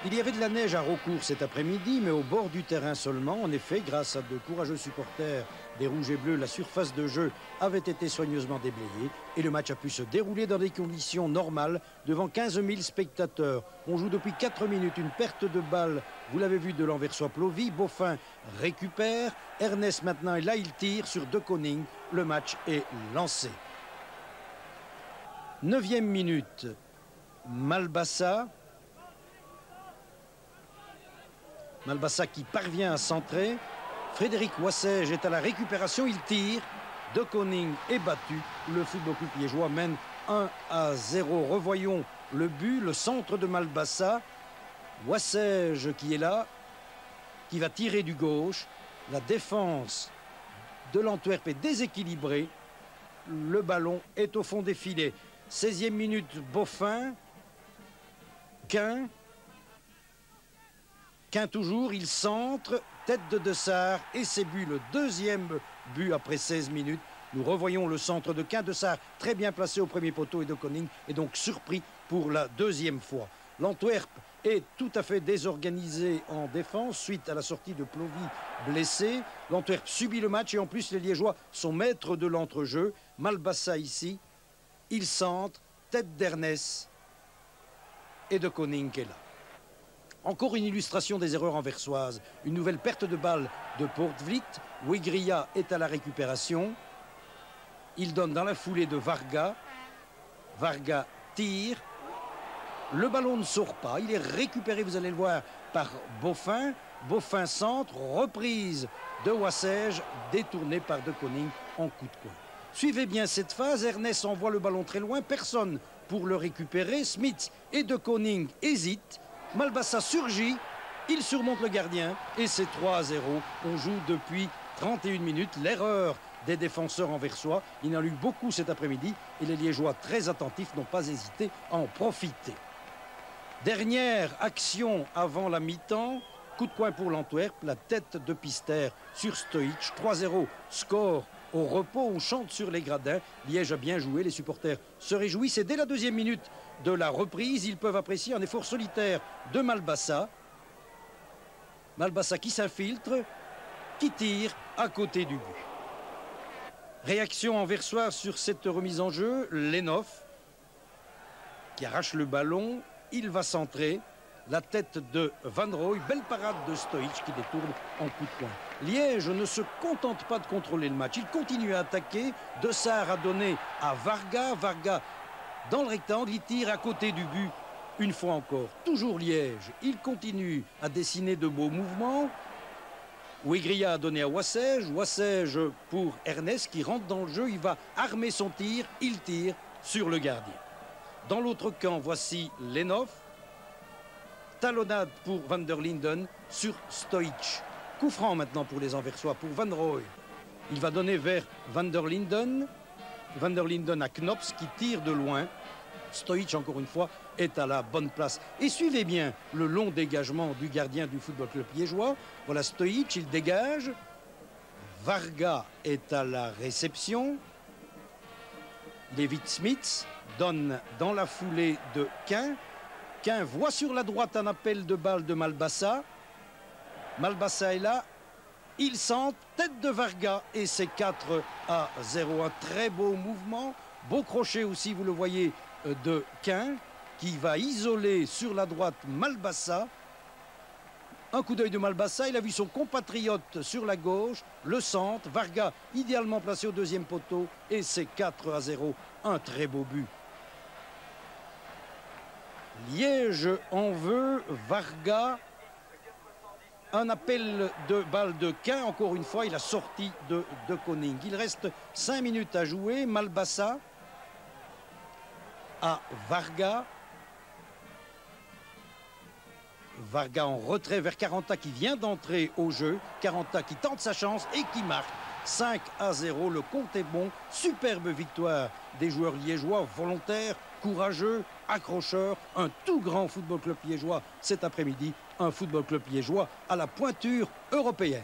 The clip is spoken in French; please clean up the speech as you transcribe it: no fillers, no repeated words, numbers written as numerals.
Il y avait de la neige à Raucourt cet après-midi, mais au bord du terrain seulement. En effet, grâce à de courageux supporters des Rouges et Bleus, la surface de jeu avait été soigneusement déblayée et le match a pu se dérouler dans des conditions normales devant 15 000 spectateurs. On joue depuis 4 minutes, une perte de balle, vous l'avez vu, de l'Anversois Plovy. Boffin récupère, Ernest maintenant est là, il tire sur De Koning. Le match est lancé. 9e minute, Malbassa qui parvient à centrer. Frédéric Wassège est à la récupération, il tire. De Koning est battu. Le Football Club liégeois mène 1-0. Revoyons le but, le centre de Malbassa. Wassège qui est là, qui va tirer du gauche. La défense de l'Antwerp est déséquilibrée. Le ballon est au fond des filets. 16e minute, Boffin. Quin toujours, il centre, tête de Dessart et c'est but, le deuxième but après 16 minutes. Nous revoyons le centre de Quin. Dessart très bien placé au premier poteau et De Koning est donc surpris pour la deuxième fois. L'Antwerp est tout à fait désorganisé en défense suite à la sortie de Plovy blessé. L'Antwerp subit le match et en plus les Liégeois sont maîtres de l'entrejeu. Malbassa ici, il centre, tête d'Ernest et De Koning qui est là. Encore une illustration des erreurs anversoises. Une nouvelle perte de balle de Poortvliet. Wigria est à la récupération. Il donne dans la foulée de Varga. Varga tire. Le ballon ne sort pas. Il est récupéré, vous allez le voir, par Boffin. Boffin centre. Reprise de Wassège, détournée par De Koning en coup de coin. Suivez bien cette phase. Ernest envoie le ballon très loin. Personne pour le récupérer. Smith et De Koning hésitent. Malbassa surgit, il surmonte le gardien et c'est 3-0. On joue depuis 31 minutes. L'erreur des défenseurs anversois, il y en a eu beaucoup cet après-midi et les Liégeois très attentifs n'ont pas hésité à en profiter. Dernière action avant la mi-temps, coup de coin pour l'Antwerp, la tête de Pister sur Stoic, 3-0, score au repos, on chante sur les gradins. Liège a bien joué, les supporters se réjouissent et dès la 2e minute de la reprise, ils peuvent apprécier un effort solitaire de Malbassa. Malbassa qui s'infiltre, qui tire à côté du but. Réaction anversoise sur cette remise en jeu, Lenhoff qui arrache le ballon, il va centrer. La tête de Van Rooij, belle parade de Stoic qui détourne en coup de poing. Liège ne se contente pas de contrôler le match, il continue à attaquer. Dessart a donné à Varga. Varga dans le rectangle, il tire à côté du but. Une fois encore, toujours Liège. Il continue à dessiner de beaux mouvements. Wigria a donné à Wassège. Wassège pour Ernest qui rentre dans le jeu. Il va armer son tir. Il tire sur le gardien. Dans l'autre camp, voici Lenhoff. Talonnade pour Van der Linden sur Stoic. Coup franc maintenant pour les Anversois, pour Van Rooij. Il va donner vers Van der Linden. Van der Linden à Knops qui tire de loin. Stoic, encore une fois, est à la bonne place. Et suivez bien le long dégagement du gardien du Football Club liégeois. Voilà Stoic, il dégage. Varga est à la réception. David Smith donne dans la foulée de Quin. Quin voit sur la droite un appel de balle de Malbassa. Malbassa est là. Il centre, tête de Varga et c'est 4-0. Un très beau mouvement. Beau crochet aussi, vous le voyez, de Quin qui va isoler sur la droite Malbassa. Un coup d'œil de Malbassa, il a vu son compatriote sur la gauche, le centre. Varga idéalement placé au 2e poteau et c'est 4-0. Un très beau but. Liège en veut, Varga, un appel de balle de Quin, encore une fois, il a sorti de Koning. Il reste 5 minutes à jouer, Malbassa à Varga. Varga en retrait vers Caranta qui vient d'entrer au jeu. Caranta qui tente sa chance et qui marque 5-0. Le compte est bon. Superbe victoire des joueurs liégeois, volontaires, courageux, accrocheurs. Un tout grand Football Club liégeois cet après-midi. Un Football Club liégeois à la pointure européenne.